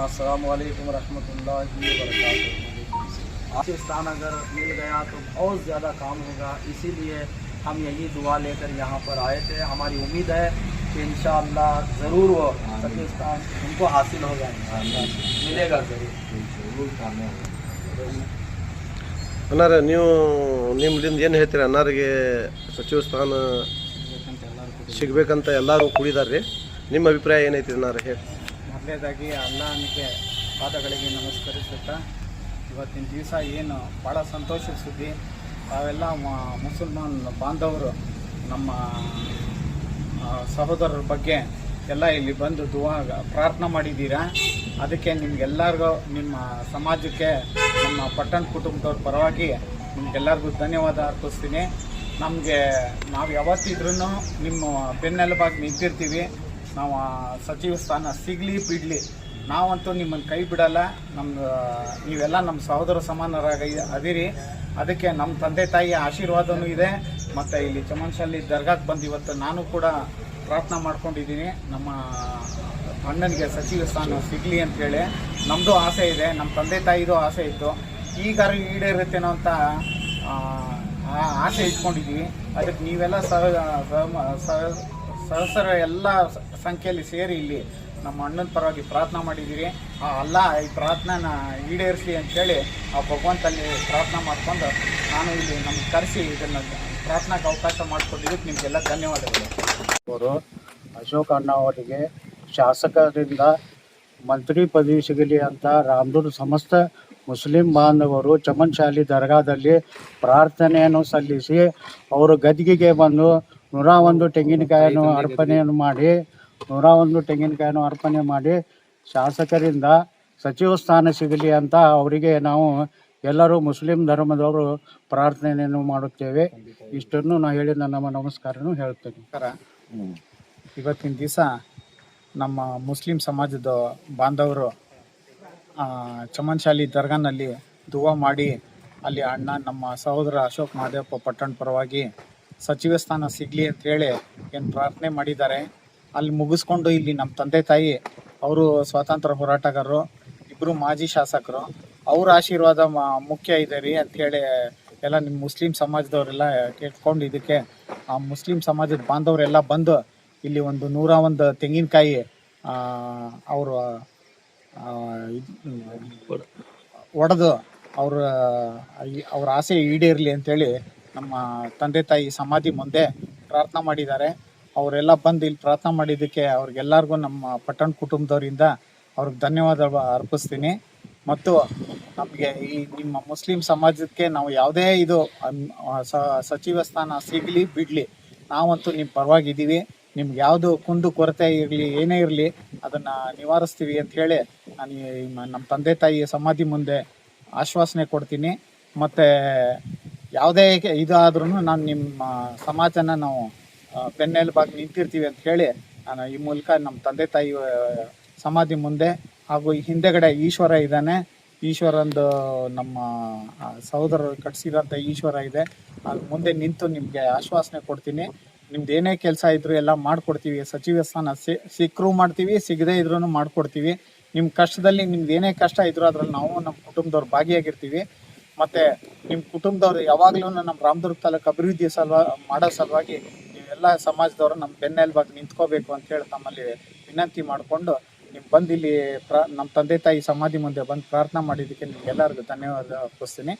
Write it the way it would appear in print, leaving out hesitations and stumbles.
अस्सलाम वालेकुम रहमतुल्लाहि व बरकातुहू। आखिर स्थान अगर मिल गया तो बहुत ज़्यादा काम होगा, इसीलिए हम यही दुआ लेकर यहाँ पर आए थे। हमारी उम्मीद है कि इंशाअल्लाह ज़रूर वो सच्चे स्थान उनको हासिल होगा, मिलेगा ज़रूर ಅನ್ನಾರ ನೀವು ನಿಮ್ಮಿಂದ ಏನು ಹೇಳ್ತೀರಿ? ಅನ್ನಾರಿಗೆ ಸಚಿವ ಸ್ಥಾನ ಸಿಗಬೇಕಂತ ಎಲ್ಲರೂ ಕೂಡಿದಾರೆ ರೀ. ನಿಮ್ಮ ಅಭಿಪ್ರಾಯ ಏನೈತಿ ಅನ್ನಾರ ಹೇಳಿ? ಮೊದಲೇದಾಗಿ ಅಲ್ಲಾಹನಿಗೆ ಪಾದಗಳಿಗೆ ನಮಸ್ಕರಿಸುತ್ತಾ, ಇವತ್ತಿನ ದಿವಸ ಏನು ಭಾಳ ಸಂತೋಷದ ಸುದ್ದಿ. ತಾವೆಲ್ಲ ಮುಸಲ್ಮಾನ್ ಬಾಂಧವರು ನಮ್ಮ ಸಹೋದರರ ಬಗ್ಗೆ ಎಲ್ಲ ಇಲ್ಲಿ ಬಂದು ಪ್ರಾರ್ಥನೆ ಮಾಡಿದ್ದೀರಾ. ಅದಕ್ಕೆ ನಿಮ್ಗೆಲ್ಲರಿಗೂ, ನಿಮ್ಮ ಸಮಾಜಕ್ಕೆ, ನಮ್ಮ ಪಟ್ಟಣ ಕುಟುಂಬದವ್ರ ಪರವಾಗಿ ನಿಮ್ಗೆಲ್ಲರಿಗೂ ಧನ್ಯವಾದ ಅರ್ಪಿಸ್ತೀನಿ. ನಾವು ಯಾವತ್ತಿದ್ರೂ ನಿಮ್ಮ ಬೆನ್ನೆಲುಬಾಗಿ ನಿಂತಿರ್ತೀವಿ. ನಾವು ಸಚಿವ ಸ್ಥಾನ ಸಿಗಲಿ ಬಿಡಲಿ, ನಾವಂತೂ ನಿಮ್ಮನ್ನು ಕೈ ಬಿಡಲ್ಲ. ನೀವೆಲ್ಲ ನಮ್ಮ ಸಹೋದರ ಸಮಾನರಾಗಿ ಅದಿರಿ. ಅದಕ್ಕೆ ನಮ್ಮ ತಂದೆ ತಾಯಿಯ ಆಶೀರ್ವಾದವೂ ಇದೆ. ಮತ್ತು ಇಲ್ಲಿ ಚಮನ್ಶಾಲಿ ದರ್ಗಾಕ್ಕೆ ಬಂದು ಇವತ್ತು ನಾನು ಕೂಡ ಪ್ರಾರ್ಥನೆ ಮಾಡ್ಕೊಂಡಿದ್ದೀನಿ, ನಮ್ಮ ಅಣ್ಣನಿಗೆ ಸಚಿವ ಸ್ಥಾನ ಸಿಗಲಿ ಅಂತೇಳಿ. ನಮ್ಮದು ಆಸೆ ಇದೆ, ನಮ್ಮ ತಂದೆ ತಾಯಿದು ಆಸೆ ಇತ್ತು. ಈಗಾರು ಈಡೇರುತ್ತೇನೋ ಅಂತ ಆಸೆ ಇಟ್ಕೊಂಡಿದ್ದೀವಿ. ಅದಕ್ಕೆ ನೀವೆಲ್ಲ ಸಹಸರ ಎಲ್ಲ ಸಂಖ್ಯೆಯಲ್ಲಿ ಸೇರಿ ಇಲ್ಲಿ ನಮ್ಮ ಅಣ್ಣನ ಪರವಾಗಿ ಪ್ರಾರ್ಥನೆ ಮಾಡಿದ್ದೀರಿ. ಈ ಪ್ರಾರ್ಥನೆನ ಈಡೇರಿಸಿ ಅಂಥೇಳಿ ಆ ಭಗವಂತಲ್ಲಿ ಪ್ರಾರ್ಥನೆ ಮಾಡಿಕೊಂಡು ನಾನು ಇಲ್ಲಿ ನಮ್ಗೆ ಕರೆಸಿ ಇದನ್ನು ಪ್ರಾರ್ಥನೆಗೆ ಅವಕಾಶ ಮಾಡಿಕೊಟ್ಟಿದ್ದಕ್ಕೆ ನಿಮಗೆಲ್ಲ ಧನ್ಯವಾದಗಳು. ಅವರು ಅಶೋಕ್ ಅಣ್ಣ ಅವರಿಗೆ ಶಾಸಕರಿಂದ ಮಂತ್ರಿ ಪದವಿ ಸಿಗಲಿ ಅಂತ ರಾಮದುರ್ಗ ಸಮಸ್ತ ಮುಸ್ಲಿಂ ಬಾಂಧವರು ಚಮನ್ಶಾಲಿ ದರ್ಗಾದಲ್ಲಿ ಪ್ರಾರ್ಥನೆಯನ್ನು ಸಲ್ಲಿಸಿ ಅವರು ಗದ್ದಿಗೆಗೆ ಬಂದು 101 ತೆಂಗಿನಕಾಯನ್ನು ಅರ್ಪಣೆ ಮಾಡಿ ಶಾಸಕರಿಂದ ಸಚಿವ ಸ್ಥಾನ ಸಿಗಲಿ ಅಂತ ಅವರಿಗೆ ನಾವು ಎಲ್ಲರೂ ಮುಸ್ಲಿಂ ಧರ್ಮದವರು ಪ್ರಾರ್ಥನೆಯನ್ನು ಮಾಡುತ್ತೇವೆ. ಇಷ್ಟನ್ನು ನಾನು ಹೇಳಿ ನನ್ನ ನಮಸ್ಕಾರನೂ ಹೇಳ್ತೇನೆ. ಇವತ್ತಿನ ದಿವಸ ನಮ್ಮ ಮುಸ್ಲಿಂ ಸಮಾಜದ ಬಾಂಧವರು ಚಮನ್ಶಾಲಿ ದರ್ಗಾನಲ್ಲಿ ದುವಾ ಮಾಡಿ ಅಲ್ಲಿ ಅಣ್ಣ ನಮ್ಮ ಸಹೋದರ ಅಶೋಕ್ ಮಹದೇವಪ್ಪ ಪಟ್ಟಣ ಪರವಾಗಿ ಸಚಿವ ಸ್ಥಾನ ಸಿಗಲಿ ಅಂತೇಳಿ ಏನು ಪ್ರಾರ್ಥನೆ ಮಾಡಿದ್ದಾರೆ. ಅಲ್ಲಿ ಮುಗಿಸ್ಕೊಂಡು ಇಲ್ಲಿ ನಮ್ಮ ತಂದೆ ತಾಯಿ, ಅವರು ಸ್ವಾತಂತ್ರ್ಯ ಹೋರಾಟಗಾರರು, ಇಬ್ಬರು ಮಾಜಿ ಶಾಸಕರು, ಅವ್ರ ಆಶೀರ್ವಾದ ಮುಖ್ಯ ಇದೆ ರೀ ಅಂಥೇಳಿ ಎಲ್ಲ ನಿಮ್ಮ ಮುಸ್ಲಿಂ ಸಮಾಜದವರೆಲ್ಲ ಕೇಳ್ಕೊಂಡು ಇದಕ್ಕೆ ಆ ಮುಸ್ಲಿಂ ಸಮಾಜದ ಬಾಂಧವರೆಲ್ಲ ಬಂದು ಇಲ್ಲಿ 101 ತೆಂಗಿನಕಾಯಿ ಅವರು ಒಡೆದು ಅವ್ರ ಆಸೆ ಈಡೇರಲಿ ಅಂತೇಳಿ ನಮ್ಮ ತಂದೆ ತಾಯಿ ಸಮಾಧಿ ಮುಂದೆ ಪ್ರಾರ್ಥನೆ ಮಾಡಿದ್ದಾರೆ. ಅವರೆಲ್ಲ ಬಂದು ಇಲ್ಲಿ ಪ್ರಾರ್ಥನೆ ಮಾಡಿದ್ದಕ್ಕೆ ಅವ್ರಿಗೆಲ್ಲರಿಗೂ ನಮ್ಮ ಪಟ್ಟಣ ಕುಟುಂಬದವರಿಂದ ಅವ್ರಿಗೆ ಧನ್ಯವಾದ ಅರ್ಪಿಸ್ತೀನಿ. ಮತ್ತು ನಮಗೆ ಈ ನಿಮ್ಮ ಮುಸ್ಲಿಂ ಸಮಾಜಕ್ಕೆ ನಾವು ಯಾವುದೇ ಸಚಿವ ಸ್ಥಾನ ಸಿಗಲಿ ಬಿಡಲಿ, ನಾವಂತೂ ನಿಮ್ಮ ಪರವಾಗಿದ್ದೀವಿ. ನಿಮ್ಗೆ ಯಾವುದು ಕುಂದು ಕೊರತೆ ಇರಲಿ, ಏನೇ ಇರಲಿ ಅದನ್ನು ನಿವಾರಿಸ್ತೀವಿ ಅಂತ ಹೇಳಿ ನಾನು ನಮ್ಮ ತಂದೆ ತಾಯಿಯ ಸಮಾಧಿ ಮುಂದೆ ಆಶ್ವಾಸನೆ ಕೊಡ್ತೀನಿ. ಮತ್ತು ಯಾವುದೇ ಇದಾದ್ರೂ ನಾನು ನಿಮ್ಮ ಸಮಾಜನ ನಾವು ಬೆನ್ನೆಲುಬಾಗಿ ನಿಂತಿರ್ತೀವಿ ಅಂತ ಹೇಳಿ ನಾನು ಈ ಮೂಲಕ ನಮ್ಮ ತಂದೆ ತಾಯಿ ಸಮಾಧಿ ಮುಂದೆ ಹಾಗೂ ಹಿಂದೆಗಡೆ ಈಶ್ವರ ಇದ್ದಾನೆ, ಈಶ್ವರಂದು ನಮ್ಮ ಸಹೋದರರು ಕಟ್ಟಿಸಿರೋಂಥ ಈಶ್ವರ ಇದೆ, ಅದು ಮುಂದೆ ನಿಂತು ನಿಮಗೆ ಆಶ್ವಾಸನೆ ಕೊಡ್ತೀನಿ. ನಿಮ್ದು ಏನೇ ಕೆಲಸ ಇದ್ರೂ ಎಲ್ಲ ಮಾಡಿಕೊಡ್ತೀವಿ. ಸಚಿವ ಸ್ಥಾನ ಸಿಕ್ಕರೂ ಮಾಡ್ತೀವಿ, ಸಿಗದೇ ಇದ್ರೂ ಮಾಡಿಕೊಡ್ತೀವಿ. ನಿಮ್ಮ ಕಷ್ಟದಲ್ಲಿ ನಿಮ್ದು ಏನೇ ಕಷ್ಟ ಇದ್ರೂ ಅದ್ರಲ್ಲಿ ನಾವು ನಮ್ಮ ಕುಟುಂಬದವ್ರು ಭಾಗಿಯಾಗಿರ್ತೀವಿ. ಮತ್ತು ನಿಮ್ಮ ಕುಟುಂಬದವ್ರು ಯಾವಾಗಲೂ ನಮ್ಮ ರಾಮದುರ್ಗ ತಾಲೂಕು ಅಭಿವೃದ್ಧಿ ಮಾಡೋ ಸಲುವಾಗಿ ನೀವೆಲ್ಲ ಸಮಾಜದವರು ನಮ್ಮ ಬೆನ್ನೆಲುಬಾಗಿ ನಿಂತ್ಕೋಬೇಕು ಅಂತೇಳಿ ತಮ್ಮಲ್ಲಿ ವಿನಂತಿ ಮಾಡಿಕೊಂಡು ನೀವು ಬಂದು ಇಲ್ಲಿ ನಮ್ಮ ತಂದೆ ತಾಯಿ ಸಮಾಧಿ ಮುಂದೆ ಬಂದು ಪ್ರಾರ್ಥನೆ ಮಾಡಿದ್ದಕ್ಕೆ ನಿಮ್ಗೆಲ್ಲರಿಗೂ ಧನ್ಯವಾದ ಅರ್ಪಿಸ್ತೀನಿ.